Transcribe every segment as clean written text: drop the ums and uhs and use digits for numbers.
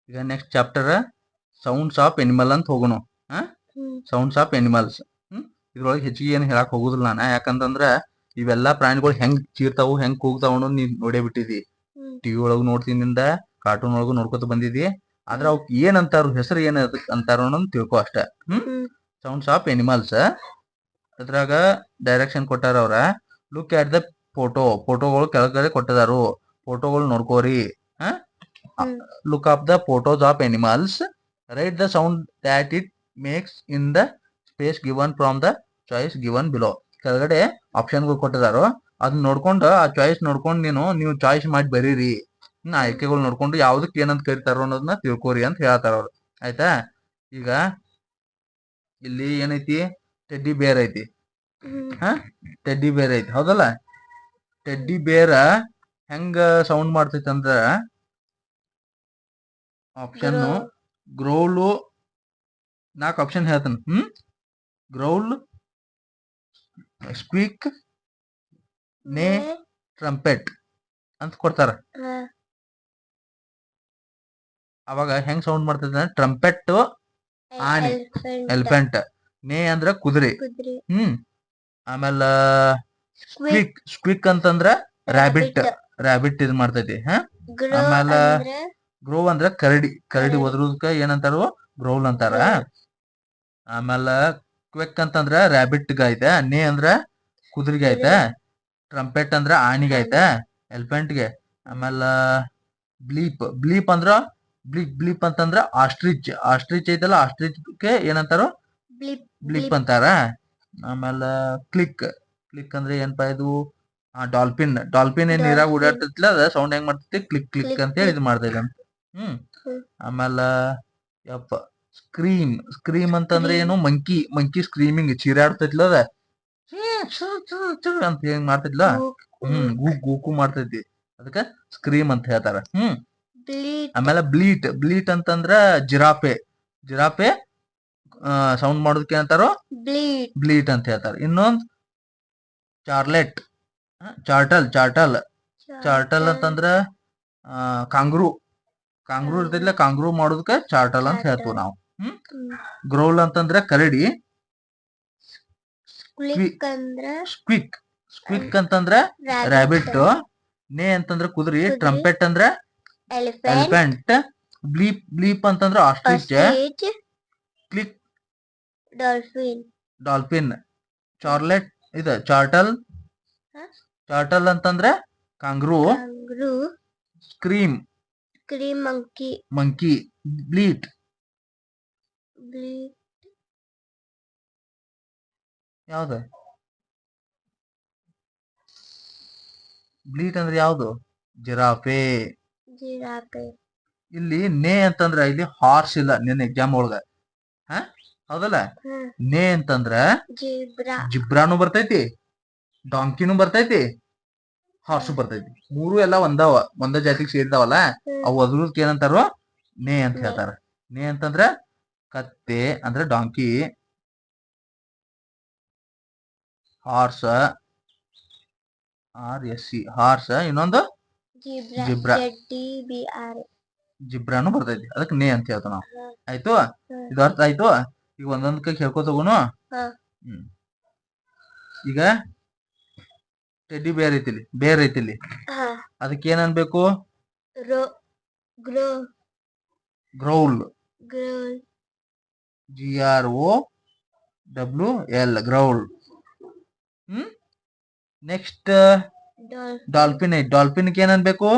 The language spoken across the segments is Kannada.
ಈಗ next chapter sounds of animal ಅಂತ ಹೋಗೋಣ. Sounds of animals. ಇದ್ರೊಳಗೆ ಹೆಚ್ಚಿಗೆ ಏನು ಹೇಳಕ್ ಹೋಗುದಿಲ್ಲ ನಾನು, ಯಾಕಂತಂದ್ರ ಇವೆಲ್ಲಾ ಪ್ರಾಣಿಗಳು ಹೆಂಗ್ ಚೀರ್ತಾವು ಹೆಂಗ್ ಕೂಗ್ತಾವ ಅನ್ನೋದು ನೀನ್ ನೋಡೇ ಬಿಟ್ಟಿದಿ. ಟಿವಿ ಒಳಗು ನೋಡ್ತಿನಿಂದ, ಕಾರ್ಟೂನ್ ಒಳಗು ನೋಡ್ಕೊತ ಬಂದಿದಿ. ಆದ್ರ ಅವಕ್ ಏನ್ ಅಂತಾರು, ಹೆಸರು ಏನ್ ಅಂತಾರ ಅನ್ನೋದು ತಿಳ್ಕೊ ಅಷ್ಟ. Sounds of animals. ಅದ್ರಾಗ ಡೈರೆಕ್ಷನ್ ಕೊಟ್ಟಾರ ಅವ್ರ. ಲುಕ್ ಅಟ್ ದ ಫೋಟೋಗಳು ಕೆಳಗಡೆ ಕೊಟ್ಟಿದಾರು. ಫೋಟೋಗಳು ನೋಡ್ಕೋರಿ. Look up the photos of animals. Write the sound that it makes in the space given from the choice given below. ಕೆಳಗಡೆ ಆಪ್ಷನ್ಗಳು ಕೊಟ್ಟಿದಾರು, ಅದನ್ನ ನೋಡ್ಕೊಂಡು ಆ ಚಾಯ್ಸ್ ನೋಡ್ಕೊಂಡು ನೀವು ಚಾಯ್ಸ್ ಮಾಡಿ ಬರೀರಿ. ಆಯ್ಕೆಗಳು ನೋಡ್ಕೊಂಡು ಯಾವ್ದಕ್ ಏನಂತ ಕರಿತಾರೋ ಅನ್ನೋದನ್ನ ತಿಳ್ಕೋರಿ ಅಂತ ಹೇಳ್ತಾರ ಅವ್ರು. ಆಯ್ತಾ? ಈಗ ಇಲ್ಲಿ ಏನೈತಿ, ಟೆಡ್ಡಿ ಬೇರ್ ಐತಿ. ಟೆಡ್ಡಿ ಬೇರ್ ಐತಿ, ಹೌದಲ್ಲ? ಟೆಡ್ಡಿ ಬೇರ್ ಹೆಂಗ ಸೌಂಡ್ ಮಾಡ್ತೈತಿ ಅಂದ್ರ, ಆಪ್ಷನ್ ಗ್ರೌಲು, 4 ಆಪ್ಷನ್ ಹೇಳ್ತಾನ. ಗ್ರೌಲ್, ಸ್ಕ್ವೀಕ್, ನೇ, ಟ್ರಂಪೆಟ್ ಅಂತ ಕೊಡ್ತಾರ. ಅವಾಗ ಹೆಂಗ್ ಸೌಂಡ್ ಮಾಡ್ತೈತಿ ಅಂದ್ರೆ, ಟ್ರಂಪೆಟ್ ಆನೆ, ಎಲಿಫೆಂಟ್. ನೇ ಅಂದ್ರ ಕುದುರೆ. ಆಮೇಲೆ ಸ್ಕ್ವಿಕ್ ಅಂತಂದ್ರ ರ್ಯಾಬಿಟ್ ಇದ್ ಮಾಡ್ತೈತಿ. ಆಮೇಲೆ ಗ್ರೋವ್ ಅಂದ್ರ ಕರಡಿ ಒದರುದಕ್ಕ ಏನಂತಾರ, ಗ್ರೋಲ್ ಅಂತಾರ. ಆಮೇಲೆ ಕ್ವಿಕ್ ಅಂತಂದ್ರ ರ್ಯಾಬಿಟ್ ಐತೆ. ನೇ ಅಂದ್ರ ಕುದುರೆಗೆ ಐತೆ. ಟ್ರಂಪೆಟ್ ಅಂದ್ರ ಆಣಿಗೆ ಐತೆ, ಎಲಿಫೆಂಟ್ಗೆ. ಆಮೇಲೆ ಬ್ಲೀಪ್ ಅಂದ್ರ ಬ್ಲೀಪ್ ಅಂತಂದ್ರ ಆಸ್ಟ್ರಿಚ್ ಐತಲ್ಲ, ಆಸ್ಟ್ರಿಚ್ಗೆ ಏನಂತಾರ, ಬ್ಲೀಪ್ ಅಂತಾರ. ಆಮೇಲೆ ಕ್ಲಿಕ್ ಅಂದ್ರೆ ಏನಪ್ಪಾ ಇದು, ಡಾಲ್ಫಿನ್ ಏನ್ ನೀರಾಗ ಓಡಾಡ್ತಿರ್ತಿಲ್ಲ, ಅದ ಸೌಂಡ್ ಹೆಂಗ್ ಮಾಡ್ತೈತಿ, ಕ್ಲಿಕ್ ಅಂತ ಹೇಳಿ ಇದು ಮಾಡ್ತೈತಿ ಅಂತ. ಆಮೇಲೆ ಸ್ಕ್ರೀಮ್ ಅಂತಂದ್ರೆ ಏನು, ಮಂಕಿ ಸ್ಕ್ರೀಮಿಂಗ್, ಚೀರಾಡ್ತೈತಿಲ್ಲ ಅದ, ಅಂತ ಹೆಂಗ್ ಮಾಡ್ತೈತಿಲ್ಲ, ಗೂಕು ಮಾಡ್ತೈತಿ, ಅದಕ್ಕ ಸ್ಕ್ರೀಮ್ ಅಂತ ಹೇಳ್ತಾರ. ಆಮೇಲೆ ಬ್ಲೀಟ್ ಅಂತಂದ್ರ ಜಿರಾಫೆ ಸೌಂಡ್ ಮಾಡೋದಕ್ಕೆ ಏನಂತಾರೋ, ಬ್ಲೀಟ್ ಅಂತ ಹೇಳ್ತಾರ. ಇನ್ನೊಂದ್ ಚಾರ್ಟಲ್ ಅಂತಂದ್ರ ಕಾಂಗ್ರೂ ಇರ್ತೈತಿಲ್ಲ, ಕಾಂಗ್ರೂ ಮಾಡೋದಕ್ಕೆ ಚಾರ್ಟಲ್ ಅಂತ ಹೇಳ್ತೀವಿ ನಾವು. ಗ್ರೌಲ್ ಅಂತಂದ್ರ ಕರಡಿ. ಸ್ಕ್ವಿಕ್ ಅಂತಂದ್ರ ರ್ಯಾಬಿಟ್. ನೇ ಅಂತಂದ್ರ ಕುದುರೆ. ಟ್ರಂಪೆಟ್ ಅಂದ್ರ ಎಲಿಫೆಂಟ್. ಬ್ಲೀಪ್ ಅಂತಂದ್ರ ಆಸ್ಟ್ರಿಚ್. Click dolphin. ಚಾರ್ಟಲ್ ಅಂತಂದ್ರ ಕಾಂಗ್ರೂ. Scream monkey. ಬ್ಲೀಟ್ ಯಾವ್ದು, ಬ್ಲೀಟ್ ಅಂದ್ರೆ ಯಾವ್ದು, ಜಿರಾಫೆ. ಇಲ್ಲಿ ನೇ ಅಂತಂದ್ರ ಇಲ್ಲಿ ಹಾರ್ಸ್ ಇಲ್ಲ ನಿನ್ನ ಎಕ್ಸಾಮ್ ಒಳಗ, ಹೌದಲ್ಲ? ನೇ ಅಂತಂದ್ರ ಜಿಬ್ರಾನು ಬರ್ತೈತಿ, ಡಾಂಕಿನೂ ಬರ್ತೈತಿ, ಹಾರ್ಸು ಬರ್ತೈತಿ. ಮೂರು ಎಲ್ಲ ಒಂದ ಜಾತಿಗೆ ಸೇರಿದಾವಲ್ಲ, ಅವು ಅದ್ರದಕ್ಕೆ ಏನಂತಾರೋ, ನೇ ಅಂತ ಹೇಳ್ತಾರ. ನೇ ಅಂತಂದ್ರ ಕತ್ತೆ ಅಂದ್ರ ಡಾಂಕಿ, ಹಾರ್ಸ್, ಹಾರ್ಸ್. ಇನ್ನೊಂದು ಜಿಬ್ರಾನು ಬರ್ತೈತಿ, ಅದಕ್ಕೆ ನೇ ಅಂತ ಹೇಳ್ತಾವ ನಾವು. ಆಯ್ತು? ಇದು ಅರ್ಥ ಆಯ್ತು? ಈಗ ಒಂದೊಂದ್ ಕೈ ಹೇಳ್ಕೊತ ಹೋಗುನು. ಈಗ ಟೆಡ್ಡಿ ಬೇರ್ ಐತಿಲಿ, ಅದಕ್ಕೆ ಏನ್ ಅನ್ಬೇಕು, growl, GROWL, growl. Next dolphin ಏನ್ ಅನ್ಬೇಕು,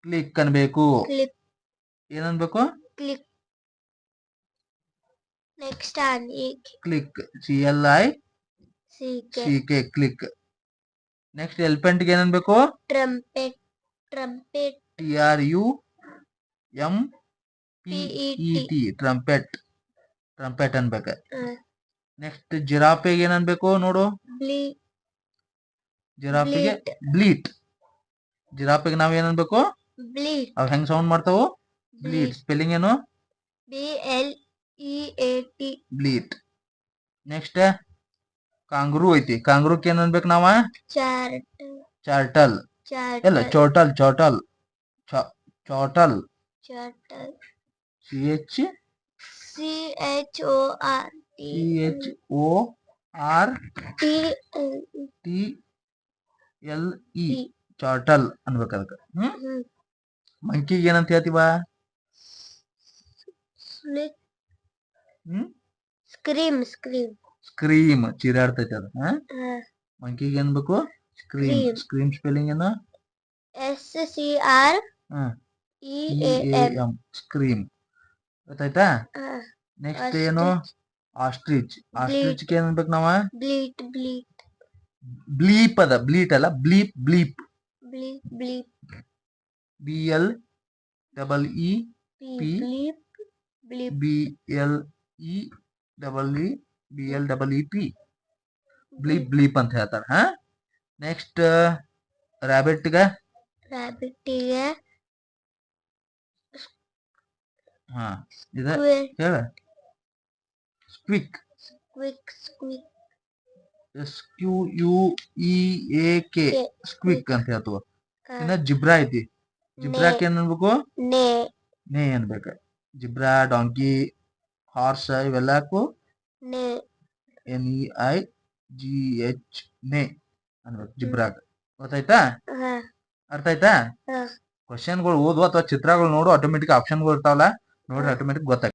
ಕ್ಲಿಕ್ ಅನ್ಬೇಕು. ಏನನ್ಬೇಕು, click, CLICK, click. Next elephant ಏನನ್ಬೇಕು, ಟ್ರಂಪೆಟ್, TRUMPET, ಟ್ರಂಪೆಟ್ ಅನ್ಬೇಕ. ನೆಕ್ಸ್ಟ್ ಜಿರಾಫೆಗೆ ಏನನ್ಬೇಕು ನೋಡು, ಜಿರಾಫೆಗೆ ನಾವ್ ಏನನ್ಬೇಕು, ಅವ್ ಹೆಂಗ್ ಸೌಂಡ್ ಮಾಡ್ತಾವು, ಬ್ಲೀಟ್. ಸ್ಪೆಲ್ಲಿಂಗ್ ಏನು, BLEAT, ಬ್ಲೀಟ್. ನೆಕ್ಸ್ಟ್ ಕಾಂಗ್ರೂ ಐತಿ, ಕಾಂಗ್ರೂಕ್ ಏನ್ ಅನ್ಬೇಕು ನಾವ, ಚಾರ್ಟಲ್. ಇಲ್ಲ, ಚೋಟಲ್. Chortle. CH CHOR. CHORTLE ಚಾರ್ಟಲ್ ಅನ್ಬೇಕು ಅದಕ್ಕೆ. ಮಂಕಿಗೆ ಏನಂತ ಹೇಳ್ತೀವ? ಸ್ಕ್ರೀಮ್. ಚೀರಾಡ್ತೈತಿ ಅದು. ಮಂಕಿಗೆ ಏನ್ಬೇಕು? ಸ್ಕ್ರೀಮ್. ಸ್ಕ್ರೀಮ್ ಸ್ಪೆಲ್ಲಿಂಗ್ ಏನು? SCREAM. ಸ್ಕ್ರೀಮ್. ಗೊತ್ತಾಯ್ತಾ? ನೆಕ್ಸ್ಟ್ ಏನು? ಆಸ್ಟ್ರಿಚ್. ಆಸ್ಟ್ರಿಚ್ಗೆ ಏನ್ ಅನ್ಬೇಕು ನಾವ? ಬ್ಲೀಪ್ ಅದ. ಬ್ಲೀಟ್ ಅಲ್ಲ, ಬ್ಲೀಪ್. BLEEP. ಬ್ಲೀಪ್ ಅಂತ ಹೇಳ್ತಾರ. ನೆಕ್ಸ್ಟ್ ರ್ಯಾಬಿಟ್ಗೆ ಇದ ಹೇಳ. ಸ್ಕ್ವಿಕ್. SQUEAK. ಸ್ಕ್ವಿಕ್ ಅಂತ ಹೇಳ್ತವ. ಇನ್ನ ಜಿಬ್ರಾ ಐತಿ. ಜಿಬ್ರಾಕ್ ಏನ್ ಅನ್ಬೇಕು? ನೇ ಅನ್ಬೇಕ. ಜಿಬ್ರಾ, ಡಾಂಕಿ, ಹಾರ್ಸ್ ಇವೆಲ್ಲಕ್ಕೂ NEIGH ನೇ ಅನ್ಬೇಕು ಜಿಬ್ರಾಕ್. ಗೊತ್ತಾಯ್ತಾ? ಅರ್ಥ ಆಯ್ತಾ? ಕ್ವಶನ್ಗಳು ಓದು ಅಥವಾ ಚಿತ್ರಗಳು ನೋಡು, ಆಟೋಮೆಟಿಕ್ ಆಪ್ಷನ್ಗಳು ಇರ್ತಾವಲ್ಲ, ನೋಡ್ರಿ ಆಟೋಮೆಟಿಕ್ ಗೊತ್ತಾಗ್ತದೆ.